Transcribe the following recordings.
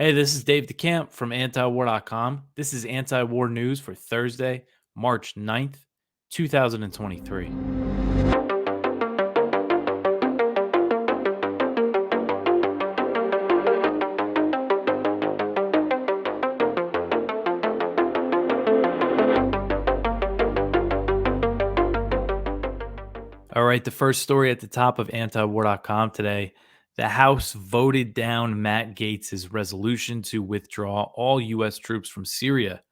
Hey, this is Dave DeCamp from antiwar.com. This is anti-war news for Thursday, March 9th, 2023. All right, the first story at the top of antiwar.com today. The House voted down Matt Gaetz's resolution to withdraw all U.S. troops from Syria.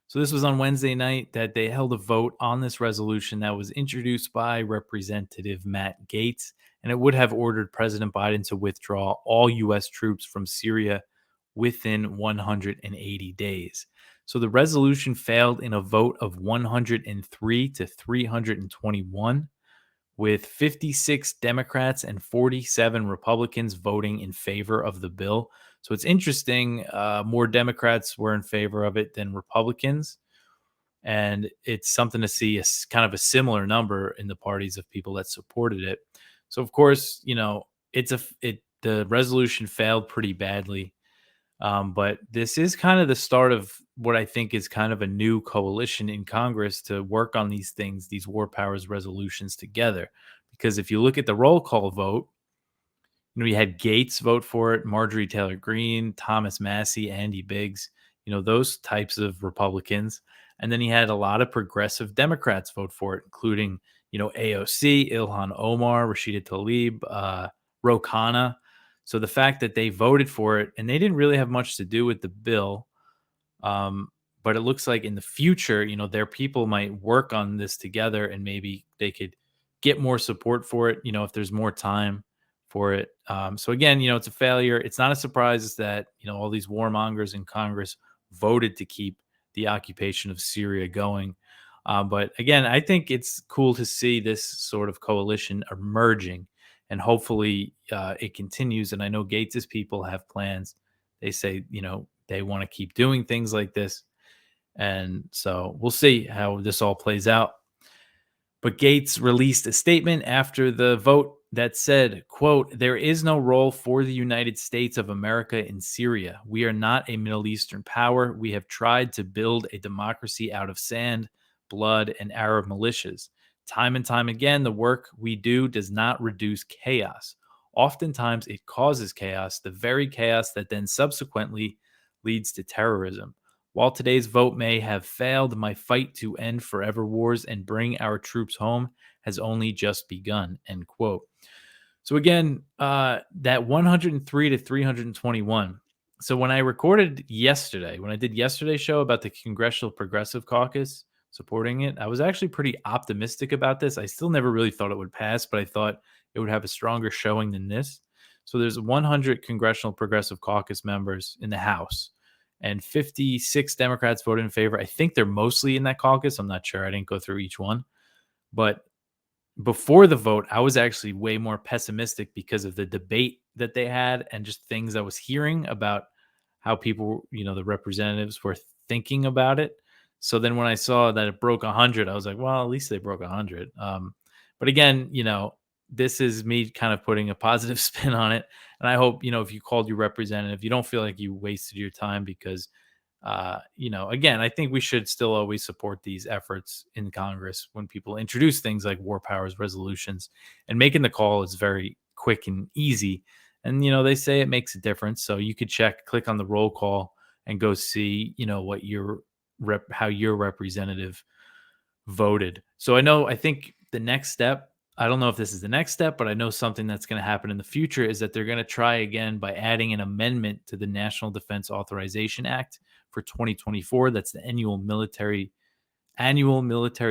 So this was on Wednesday night that they held a vote on this resolution that was introduced by Representative Matt Gaetz, and it would have ordered President Biden to withdraw all U.S. troops from Syria within 180 days. So the resolution failed in a vote of 103 to 321, with 56 Democrats and 47 Republicans voting in favor of the bill. So it's interesting. More Democrats were in favor of it than Republicans. And it's something to see kind of a similar number in the parties of people that supported it. So, of course, the resolution failed pretty badly. But this is kind of the start of what I think is kind of a new coalition in Congress to work on these things, these war powers resolutions together. Because if you look at the roll call vote, you had Gates vote for it, Marjorie Taylor Greene, Thomas Massey, Andy Biggs, those types of Republicans. And then he had a lot of progressive Democrats vote for it, including, AOC, Ilhan Omar, Rashida Tlaib, Ro Khanna. So the fact that they voted for it, and they didn't really have much to do with the bill, but it looks like in the future, their people might work on this together, and maybe they could get more support for it, if there's more time for it. So again, it's a failure. It's not a surprise that, all these warmongers in Congress voted to keep the occupation of Syria going. But again, I think it's cool to see this sort of coalition emerging, and hopefully it continues. And I know Gates's people have plans. They say, they want to keep doing things like this. And so we'll see how this all plays out. But Gates released a statement after the vote that said, quote, "There is no role for the United States of America in Syria. We are not a Middle Eastern power. We have tried to build a democracy out of sand, blood, and Arab militias. Time and time again, the work we do does not reduce chaos. Oftentimes, it causes chaos, the very chaos that then subsequently leads to terrorism. While today's vote may have failed, my fight to end forever wars and bring our troops home has only just begun," end quote. So again, that 103 to 321. So when I recorded yesterday, when I did yesterday's show about the Congressional Progressive Caucus supporting it, I was actually pretty optimistic about this. I still never really thought it would pass, but I thought it would have a stronger showing than this. So there's 100 Congressional Progressive Caucus members in the House, and 56 Democrats voted in favor. I think they're mostly in that caucus. I'm not sure. I didn't go through each one. But before the vote, I was actually way more pessimistic because of the debate that they had and just things I was hearing about how people, the representatives were thinking about it. So then when I saw that it broke 100, I was like, well, at least they broke 100. But again, this is me kind of putting a positive spin on it. And I hope, if you called your representative, you don't feel like you wasted your time because, again, I think we should still always support these efforts in Congress when people introduce things like war powers resolutions, and making the call is very quick and easy. And, they say it makes a difference. So you could click on the roll call and go see, what how your representative voted. So I think the next step, I don't know if this is the next step, but I know something that's going to happen in the future is that they're going to try again by adding an amendment to the National Defense Authorization Act for 2024. That's the annual military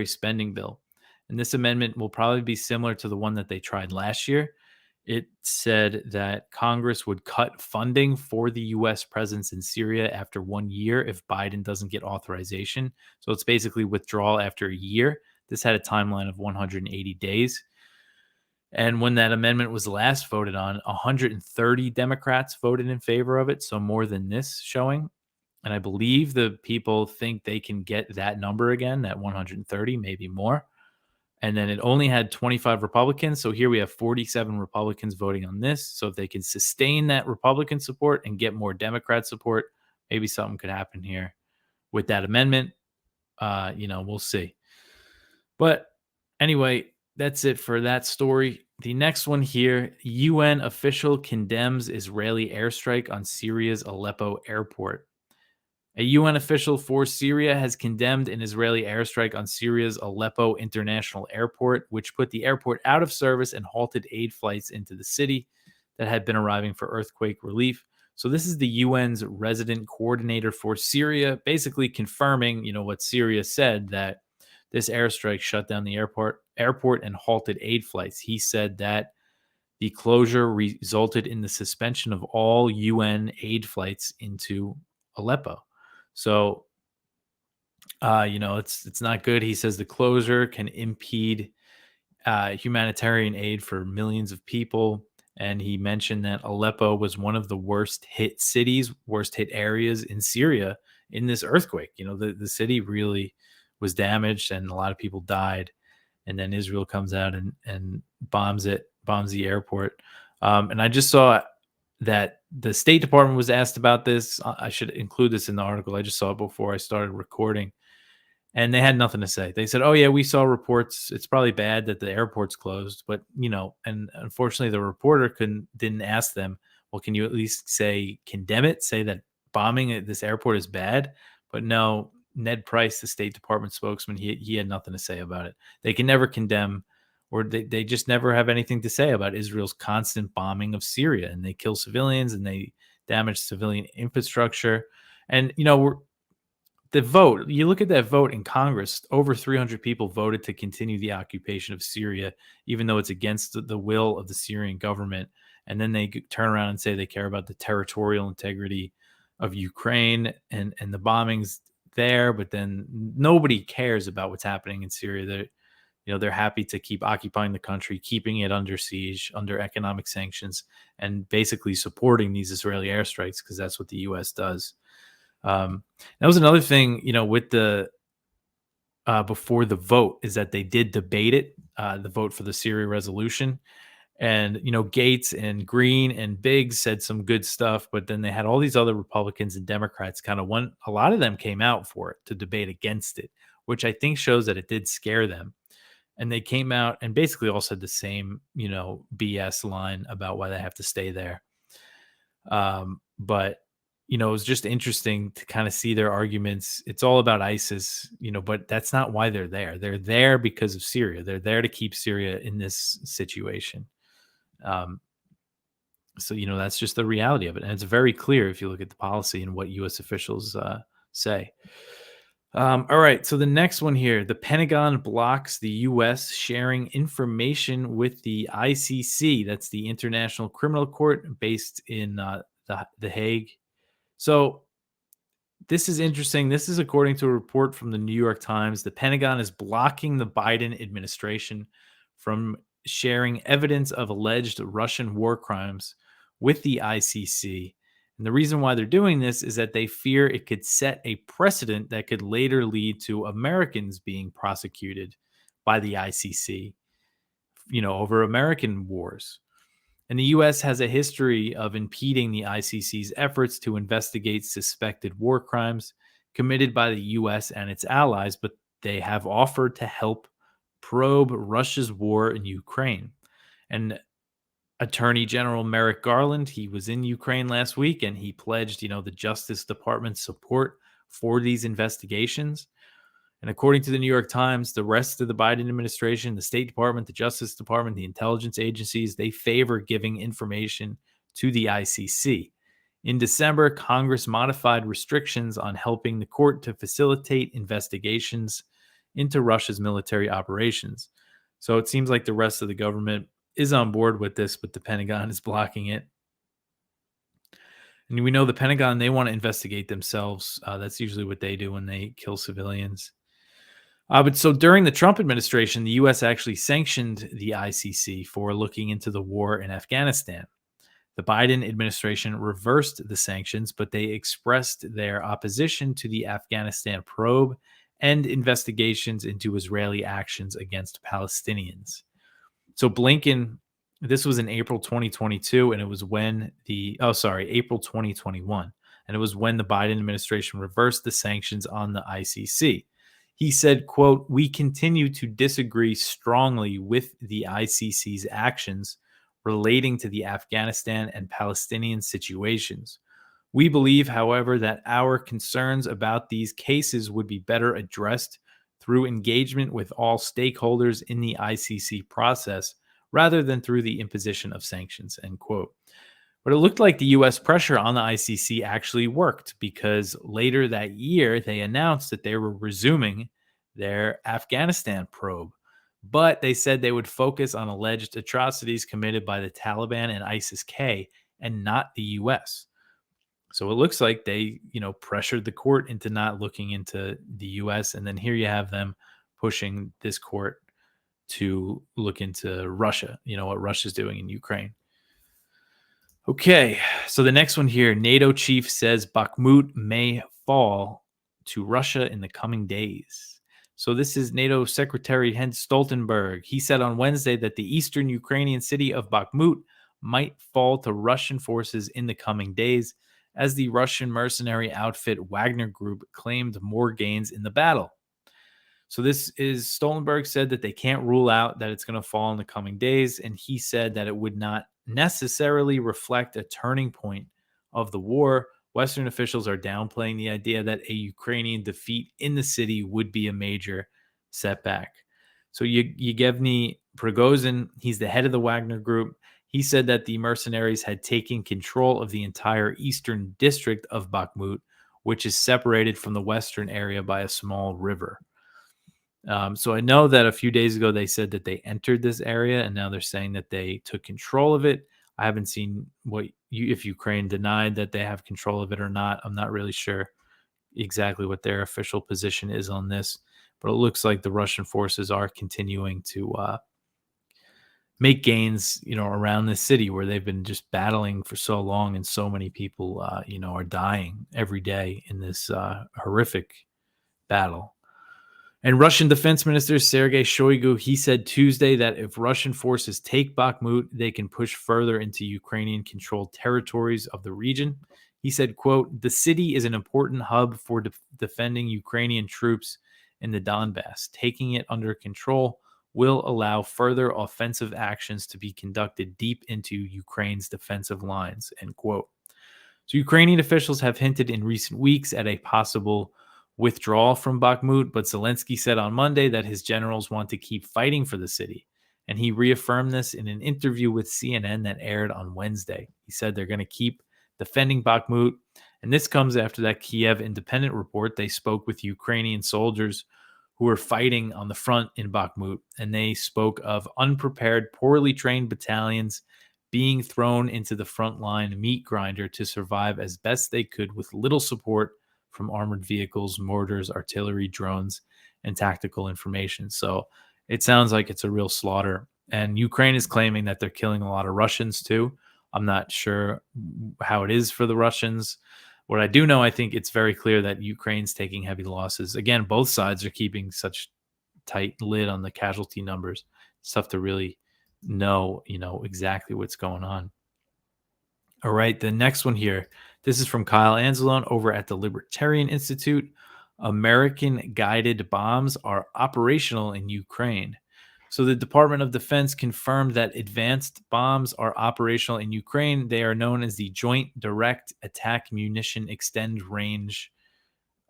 spending bill. And this amendment will probably be similar to the one that they tried last year. It said that Congress would cut funding for the U.S. presence in Syria after 1 year if Biden doesn't get authorization. So it's basically withdrawal after a year. This had a timeline of 180 days. And when that amendment was last voted on, 130 Democrats voted in favor of it. So more than this showing. And I believe the people think they can get that number again, that 130, maybe more. And then it only had 25 Republicans. So here we have 47 Republicans voting on this. So if they can sustain that Republican support and get more Democrat support, maybe something could happen here with that amendment. We'll see. But anyway, that's it for that story. The next one here, UN official condemns Israeli airstrike on Syria's Aleppo airport. A UN official for Syria has condemned an Israeli airstrike on Syria's Aleppo International Airport, which put the airport out of service and halted aid flights into the city that had been arriving for earthquake relief. So this is the UN's resident coordinator for Syria, basically confirming, what Syria said, that this airstrike shut down the airport and halted aid flights. He said that the closure resulted in the suspension of all UN aid flights into Aleppo. So, it's not good. He says the closure can impede humanitarian aid for millions of people. And he mentioned that Aleppo was one of the worst hit cities, worst hit areas in Syria in this earthquake. The city really was damaged and a lot of people died. And then Israel comes out and bombs the airport. And I just saw that the State Department was asked about this. I should include this in the article. I just saw it before I started recording. And they had nothing to say. They said, "Oh yeah, we saw reports. It's probably bad that the airport's closed, but and unfortunately, the reporter didn't ask them. Well, can you at least condemn it? Say that bombing at this airport is bad." But no, Ned Price, the State Department spokesman, he had nothing to say about it. They can never condemn, or they just never have anything to say about Israel's constant bombing of Syria, and they kill civilians and they damage civilian infrastructure, and the vote, you look at that vote in Congress, over 300 people voted to continue the occupation of Syria, even though it's against the will of the Syrian government. And then they turn around and say they care about the territorial integrity of Ukraine and the bombings there. But then nobody cares about what's happening in Syria. They're happy to keep occupying the country, keeping it under siege, under economic sanctions, and basically supporting these Israeli airstrikes because that's what the U.S. does. That was another thing, with the before the vote, is that they did debate it, the vote for the Syria resolution. And, Gates and Green and Biggs said some good stuff, but then they had all these other Republicans and Democrats a lot of them came out for it to debate against it, which I think shows that it did scare them. And they came out and basically all said the same, BS line about why they have to stay there. But it was just interesting to kind of see their arguments. It's all about ISIS, but that's not why they're there. They're there because of Syria. They're there to keep Syria in this situation. So that's just the reality of it. And it's very clear if you look at the policy and what U.S. officials say. All right. So the next one here, the Pentagon blocks the U.S. sharing information with the ICC. That's the International Criminal Court based in the Hague. So this is interesting. This is according to a report from the New York Times. The Pentagon is blocking the Biden administration from sharing evidence of alleged Russian war crimes with the ICC. And the reason why they're doing this is that they fear it could set a precedent that could later lead to Americans being prosecuted by the ICC, over American wars. And the U.S. has a history of impeding the ICC's efforts to investigate suspected war crimes committed by the U.S. and its allies, but they have offered to help probe Russia's war in Ukraine. And Attorney General Merrick Garland, he was in Ukraine last week, and he pledged, the Justice Department's support for these investigations. And according to the New York Times, the rest of the Biden administration, the State Department, the Justice Department, the intelligence agencies, they favor giving information to the ICC. In December, Congress modified restrictions on helping the court to facilitate investigations into Russia's military operations. So it seems like the rest of the government is on board with this, but the Pentagon is blocking it. And we know the Pentagon, they want to investigate themselves. That's usually what they do when they kill civilians. But so during the Trump administration, the U.S. actually sanctioned the ICC for looking into the war in Afghanistan. The Biden administration reversed the sanctions, but they expressed their opposition to the Afghanistan probe and investigations into Israeli actions against Palestinians. So Blinken, this was in April 2022, and it was when April 2021. And it was when the Biden administration reversed the sanctions on the ICC. He said, quote, "We continue to disagree strongly with the ICC's actions relating to the Afghanistan and Palestinian situations. We believe, however, that our concerns about these cases would be better addressed through engagement with all stakeholders in the ICC process rather than through the imposition of sanctions," end quote. But it looked like the US pressure on the ICC actually worked, because later that year they announced that they were resuming their Afghanistan probe. But they said they would focus on alleged atrocities committed by the Taliban and ISIS-K and not the US. So it looks like they, pressured the court into not looking into the US. And then here you have them pushing this court to look into Russia, what Russia's doing in Ukraine. Okay, so the next one here, NATO chief says Bakhmut may fall to Russia in the coming days. So this is NATO Secretary Jens Stoltenberg. He said on Wednesday that the eastern Ukrainian city of Bakhmut might fall to Russian forces in the coming days, as the Russian mercenary outfit Wagner Group claimed more gains in the battle. So this is Stoltenberg said that they can't rule out that it's going to fall in the coming days, and he said that it would not necessarily reflect a turning point of the war. Western officials are downplaying the idea that a Ukrainian defeat in the city would be a major setback. So Yevgeny Prigozhin, he's the head of the Wagner Group. He said that the mercenaries had taken control of the entire eastern district of Bakhmut, which is separated from the western area by a small river. So I know that a few days ago they said that they entered this area, and now they're saying that they took control of it. I haven't seen if Ukraine denied that they have control of it or not. I'm not really sure exactly what their official position is on this, but it looks like the Russian forces are continuing to make gains, around this city where they've been just battling for so long, and so many people, are dying every day in this horrific battle. And Russian Defense Minister Sergei Shoigu, he said Tuesday that if Russian forces take Bakhmut, they can push further into Ukrainian-controlled territories of the region. He said, quote, "The city is an important hub for defending Ukrainian troops in the Donbass. Taking it under control will allow further offensive actions to be conducted deep into Ukraine's defensive lines," end quote. So Ukrainian officials have hinted in recent weeks at a possible withdrawal from Bakhmut, but Zelensky said on Monday that his generals want to keep fighting for the city. And he reaffirmed this in an interview with CNN that aired on Wednesday. He said they're going to keep defending Bakhmut. And this comes after that Kiev Independent report. They spoke with Ukrainian soldiers who were fighting on the front in Bakhmut, and they spoke of unprepared, poorly trained battalions being thrown into the frontline meat grinder to survive as best they could with little support from armored vehicles, mortars, artillery, drones, and tactical information. So it sounds like it's a real slaughter. And Ukraine is claiming that they're killing a lot of Russians too. I'm not sure how it is for the Russians. What I do know, I think it's very clear that Ukraine's taking heavy losses. Again, both sides are keeping such tight lid on the casualty numbers. It's tough to really know, exactly what's going on. All right, the next one here. This is from Kyle Anzalone over at the Libertarian Institute. American guided bombs are operational in Ukraine. So the Department of Defense confirmed that advanced bombs are operational in Ukraine. They are known as the Joint Direct Attack Munition Extend Range.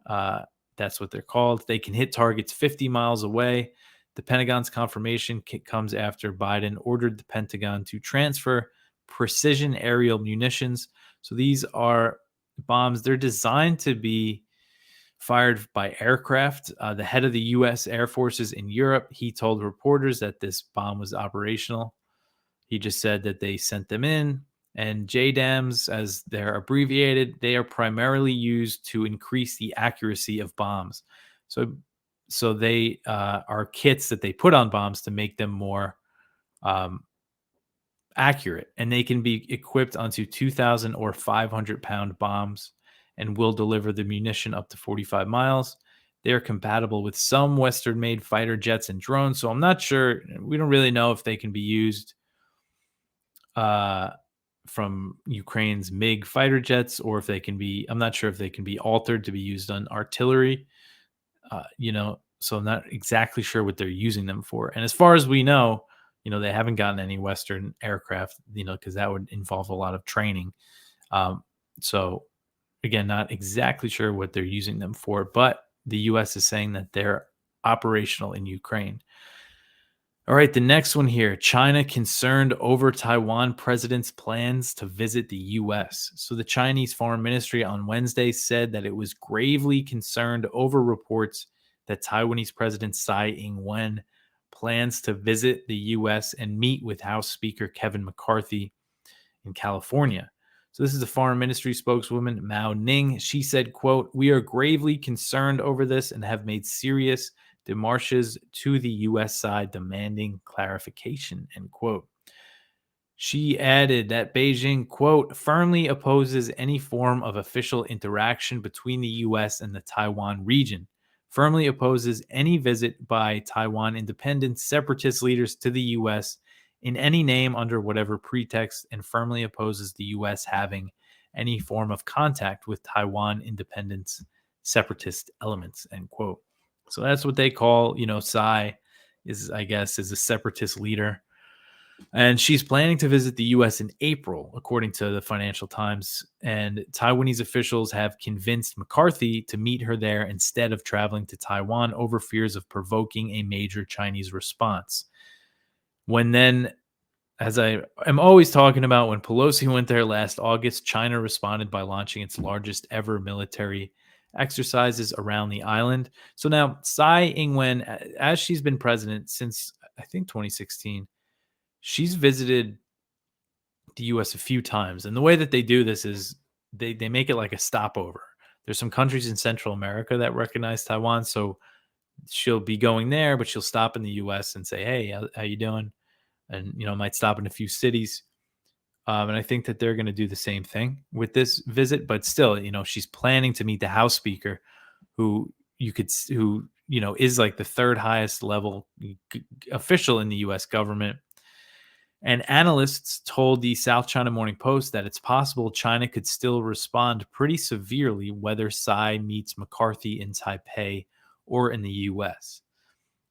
That's what they're called. They can hit targets 50 miles away. The Pentagon's confirmation comes after Biden ordered the Pentagon to transfer precision aerial munitions. So these are bombs. They're designed to be fired by aircraft. The head of the U.S. Air Forces in Europe, he told reporters that this bomb was operational. He just said that they sent them in. And JDAMs, as they're abbreviated, they are primarily used to increase the accuracy of bombs. So they are kits that they put on bombs to make them more accurate, and they can be equipped onto 2,000 or 500-pound bombs and will deliver the munition up to 45 miles. they're compatible with some Western made fighter jets and drones. So I'm not sure. We don't really know if they can be used uh, from Ukraine's MiG fighter jets, or if they can be, I'm not sure if they can be altered to be used on artillery, so I'm not exactly sure what they're using them for. And as far as we know, they haven't gotten any Western aircraft, because that would involve a lot of training. Um, so again, not exactly sure what they're using them for, but the US is saying that they're operational in Ukraine. All right, the next one here. China concerned over Taiwan president's plans to visit the US. So the Chinese Foreign Ministry on Wednesday said that it was gravely concerned over reports that Taiwanese President Tsai Ing-wen plans to visit the US and meet with House Speaker Kevin McCarthy in California. So this is the Foreign Ministry spokeswoman, Mao Ning. She said, quote, "We are gravely concerned over this and have made serious demarches to the U.S. side demanding clarification," end quote. She added that Beijing, quote, "firmly opposes any form of official interaction between the U.S. and the Taiwan region, firmly opposes any visit by Taiwan independent separatist leaders to the U.S. in any name under whatever pretext, and firmly opposes the U.S. having any form of contact with Taiwan independence separatist elements," end quote. So that's what they call, Tsai is, I guess, is a separatist leader. And she's planning to visit the US in April, according to the Financial Times. And Taiwanese officials have convinced McCarthy to meet her there instead of traveling to Taiwan over fears of provoking a major Chinese response. When then, as I am always talking about, when Pelosi went there last August, China responded by launching its largest ever military exercises around the island. So now Tsai Ing-wen, as she's been president since I think 2016, she's visited the US a few times. And the way that they do this is they make it like a stopover. There's some countries in Central America that recognize Taiwan, so she'll be going there, but she'll stop in the US and say, "Hey, how you doing?" And might stop in a few cities. And I think that they're going to do the same thing with this visit. But still, she's planning to meet the House Speaker, who is like the third highest level official in the U.S. government. And analysts told the South China Morning Post that it's possible China could still respond pretty severely whether Tsai meets McCarthy in Taipei or in the U.S.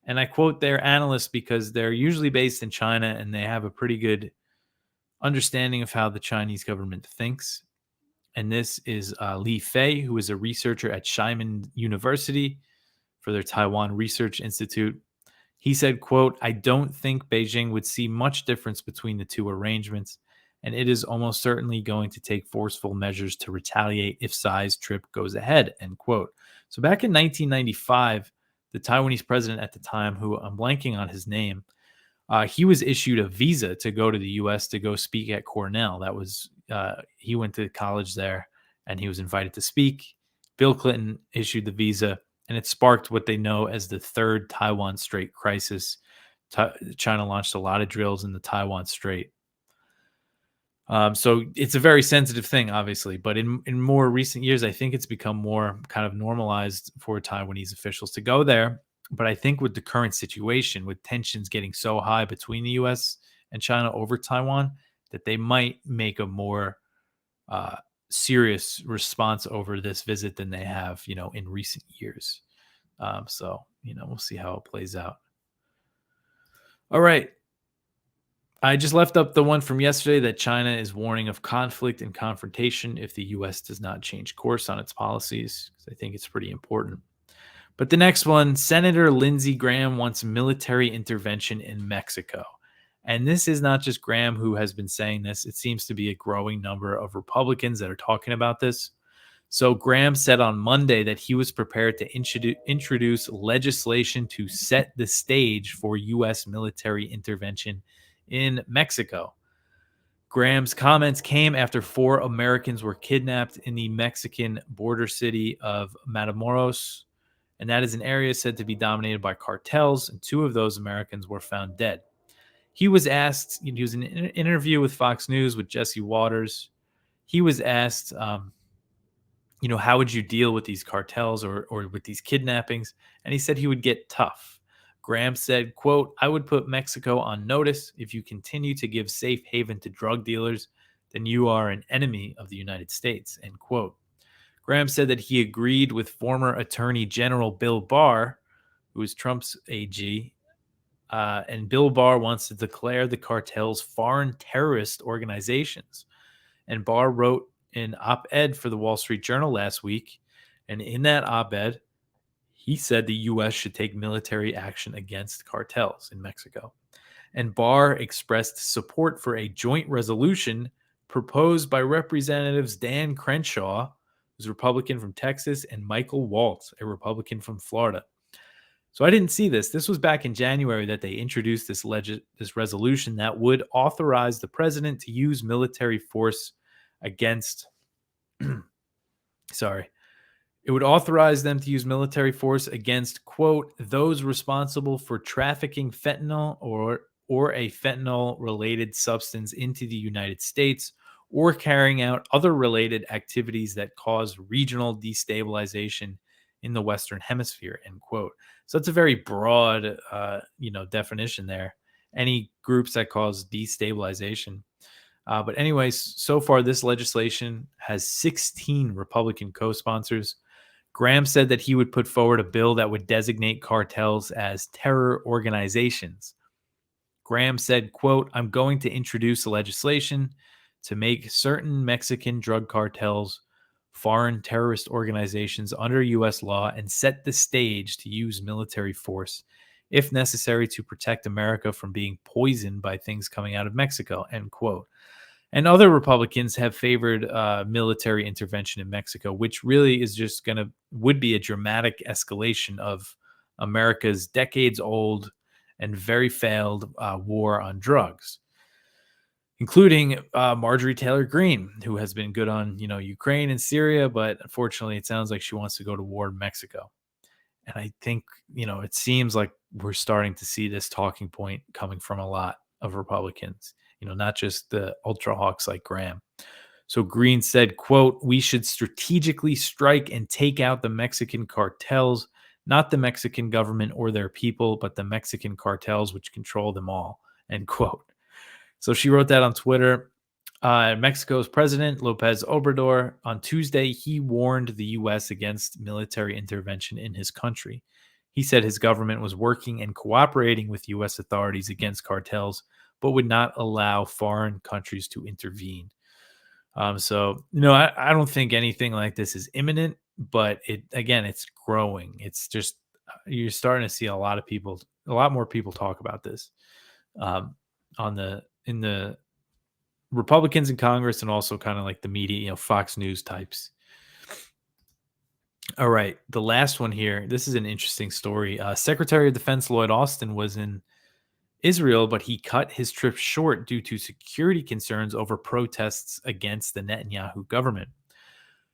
And I quote their analysts because they're usually based in China and they have a pretty good understanding of how the Chinese government thinks. And this is Li Fei, who is a researcher at Xiamen University for their Taiwan Research Institute. He said, quote, "I don't think Beijing would see much difference between the two arrangements, and it is almost certainly going to take forceful measures to retaliate if Tsai's trip goes ahead," end quote. So back in 1995, the Taiwanese president at the time, who I'm blanking on his name, he was issued a visa to go to the U.S. to go speak at Cornell. That was he went to college there, and he was invited to speak. Bill Clinton issued the visa, and it sparked what they know as the Third Taiwan Strait crisis. China launched a lot of drills in the Taiwan Strait. So it's a very sensitive thing, obviously, but in more recent years, I think it's become more kind of normalized for Taiwanese officials to go there. But I think with the current situation, with tensions getting so high between the U.S. and China over Taiwan, that they might make a more serious response over this visit than they have, in recent years. So we'll see how it plays out. All right. I just left up the one from yesterday that China is warning of conflict and confrontation if the U.S. does not change course on its policies, because I think it's pretty important. But the next one, Senator Lindsey Graham wants military intervention in Mexico. And this is not just Graham who has been saying this. It seems to be a growing number of Republicans that are talking about this. So Graham said on Monday that he was prepared to introduce legislation to set the stage for U.S. military intervention in Mexico. Graham's comments came after 4 Americans were kidnapped in the Mexican border city of Matamoros, and that is an area said to be dominated by cartels, and 2 of those Americans were found dead. He was asked, he was in an interview with Fox News with Jesse Waters. He was asked, how would you deal with these cartels or with these kidnappings? And he said he would get tough. Graham said, quote, I would put Mexico on notice. If you continue to give safe haven to drug dealers, then you are an enemy of the United States, end quote. Graham said that he agreed with former Attorney General Bill Barr, who is Trump's AG, and Bill Barr wants to declare the cartels foreign terrorist organizations. And Barr wrote an op-ed for the Wall Street Journal last week. And in that op-ed, he said the U.S. should take military action against cartels in Mexico. And Barr expressed support for a joint resolution proposed by Representatives Dan Crenshaw, who's a Republican from Texas, and Michael Waltz, a Republican from Florida. So I didn't see this. This was back in January that they introduced this resolution that would authorize the president to use military force against sorry. It would authorize them to use military force against, quote, those responsible for trafficking fentanyl or a fentanyl related substance into the United States or carrying out other related activities that cause regional destabilization in the Western Hemisphere, end quote. So it's a very broad, definition there. Any groups that cause destabilization. But anyways, so far this legislation has 16 Republican co-sponsors. Graham said that he would put forward a bill that would designate cartels as terror organizations. Graham said, quote, I'm going to introduce legislation to make certain Mexican drug cartels foreign terrorist organizations under U.S. law and set the stage to use military force, if necessary, to protect America from being poisoned by things coming out of Mexico, end quote. And other Republicans have favored military intervention in Mexico, which really is just would be a dramatic escalation of America's decades-old and very failed war on drugs, including Marjorie Taylor Greene, who has been good on Ukraine and Syria, but unfortunately, it sounds like she wants to go to war in Mexico. And I think it seems like we're starting to see this talking point coming from a lot of Republicans. Not just the ultra hawks like Graham. So Greene said, quote, we should strategically strike and take out the Mexican cartels, not the Mexican government or their people, but the Mexican cartels, which control them all, end quote. So she wrote that on Twitter. Mexico's president, Lopez Obrador, on Tuesday, he warned the U.S. against military intervention in his country. He said his government was working and cooperating with U.S. authorities against cartels, but would not allow foreign countries to intervene. I don't think anything like this is imminent, but it's growing. It's just you're starting to see a lot more people talk about this in the Republicans in Congress and also kind of like the media, Fox News types. All right, the last one here. This is an interesting story. Secretary of Defense Lloyd Austin was in Israel, but he cut his trip short due to security concerns over protests against the Netanyahu government.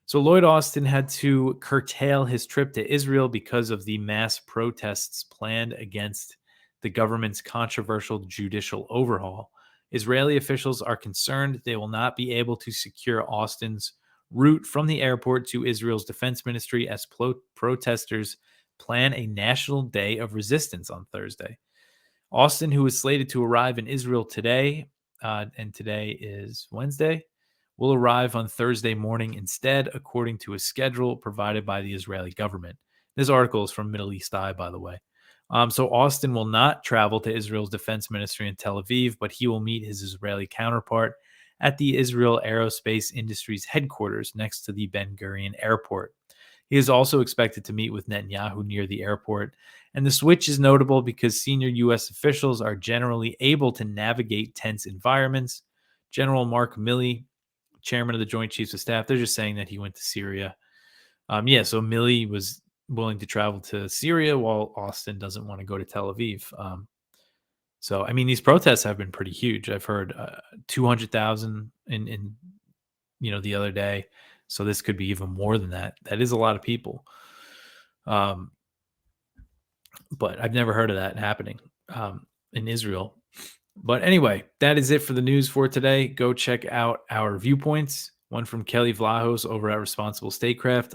So Lloyd Austin had to curtail his trip to Israel because of the mass protests planned against the government's controversial judicial overhaul. Israeli officials are concerned they will not be able to secure Austin's route from the airport to Israel's defense ministry as protesters plan a national day of resistance on Thursday. Austin, who is slated to arrive in Israel today, and today is Wednesday, will arrive on Thursday morning instead, according to a schedule provided by the Israeli government. This article is from Middle East Eye, by the way. So Austin will not travel to Israel's defense ministry in Tel Aviv, but he will meet his Israeli counterpart at the Israel Aerospace Industries headquarters next to the Ben Gurion Airport. He is also expected to meet with Netanyahu near the airport. And the switch is notable because senior U.S. officials are generally able to navigate tense environments. General Mark Milley, chairman of the Joint Chiefs of Staff, they're just saying that he went to Syria. So Milley was willing to travel to Syria while Austin doesn't want to go to Tel Aviv. These protests have been pretty huge. I've heard 200,000 in the other day. So this could be even more than that. That is a lot of people. But I've never heard of that happening in Israel. But anyway, that is it for the news for today. Go check out our Viewpoints one from Kelly Vlahos over at Responsible Statecraft.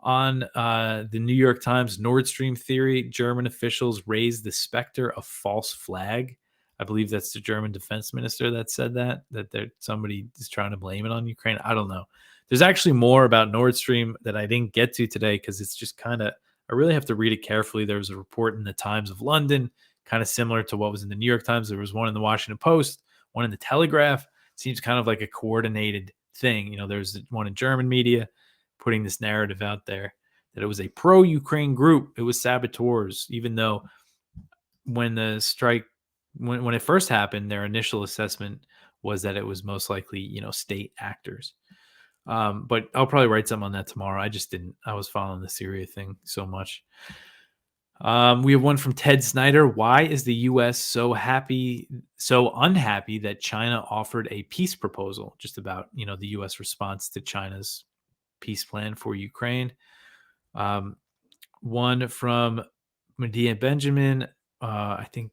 On the New York Times, Nord Stream theory, German officials raised the specter of false flag. I believe that's the German defense minister that said that somebody is trying to blame it on Ukraine. I don't know. There's actually more about Nord Stream that I didn't get to today because it's just kind of, I really have to read it carefully. There was a report in the Times of London, kind of similar to what was in the New York Times. There was one in the Washington Post, one in the Telegraph. Seems kind of like a coordinated thing. There's one in German media putting this narrative out there that it was a pro-Ukraine group. It was saboteurs, even though when the strike, when it first happened, their initial assessment was that it was most likely, state actors. But I'll probably write something on that tomorrow. I just didn't. I was following the Syria thing so much. We have one from Ted Snyder. Why is the U.S. so unhappy that China offered a peace proposal? Just about, the U.S. response to China's peace plan for Ukraine. One from Medea Benjamin. I think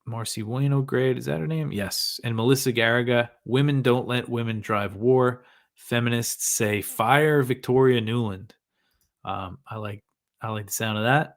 Marcy Wainograde, is that her name? Yes. And Melissa Garriga. Women don't let women drive war. Feminists say fire Victoria Nuland. I like the sound of that.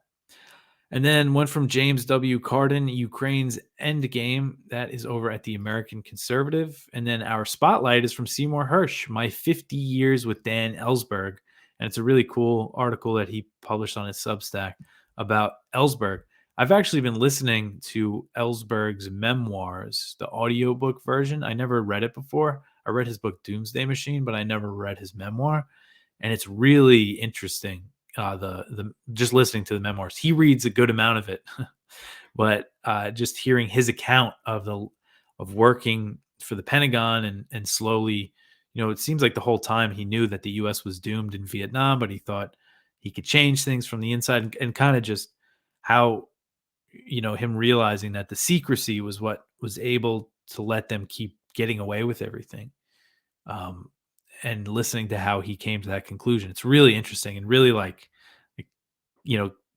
And then one from James W. Carden, Ukraine's Endgame. That is over at the American Conservative. And then our spotlight is from Seymour Hersh, My 50 Years with Dan Ellsberg. And it's a really cool article that he published on his Substack about Ellsberg. I've actually been listening to Ellsberg's memoirs, the audiobook version. I never read it before. I read his book Doomsday Machine, but I never read his memoir. And it's really interesting. The just listening to the memoirs, he reads a good amount of it, but just hearing his account of working for the Pentagon and slowly, it seems like the whole time he knew that the U.S. was doomed in Vietnam, but he thought he could change things from the inside, and kind of just how, him realizing that the secrecy was what was able to let them keep getting away with everything. And listening to how he came to that conclusion. It's really interesting and really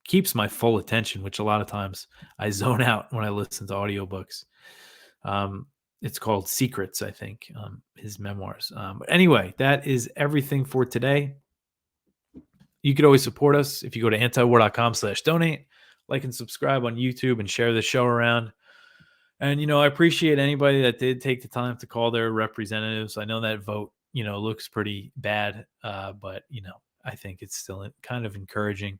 keeps my full attention, which a lot of times I zone out when I listen to audiobooks. It's called Secrets, I think, his memoirs. But anyway, that is everything for today. You could always support us if you go to antiwar.com/donate, like and subscribe on YouTube, and share the show around. And, I appreciate anybody that did take the time to call their representatives. I know that vote, looks pretty bad, but, I think it's still kind of encouraging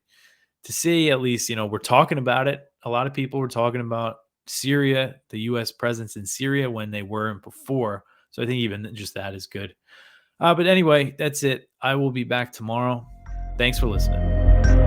to see, at least, we're talking about it. A lot of people were talking about Syria, the U.S. presence in Syria, when they weren't before. So I think even just that is good. But anyway, that's it. I will be back tomorrow. Thanks for listening.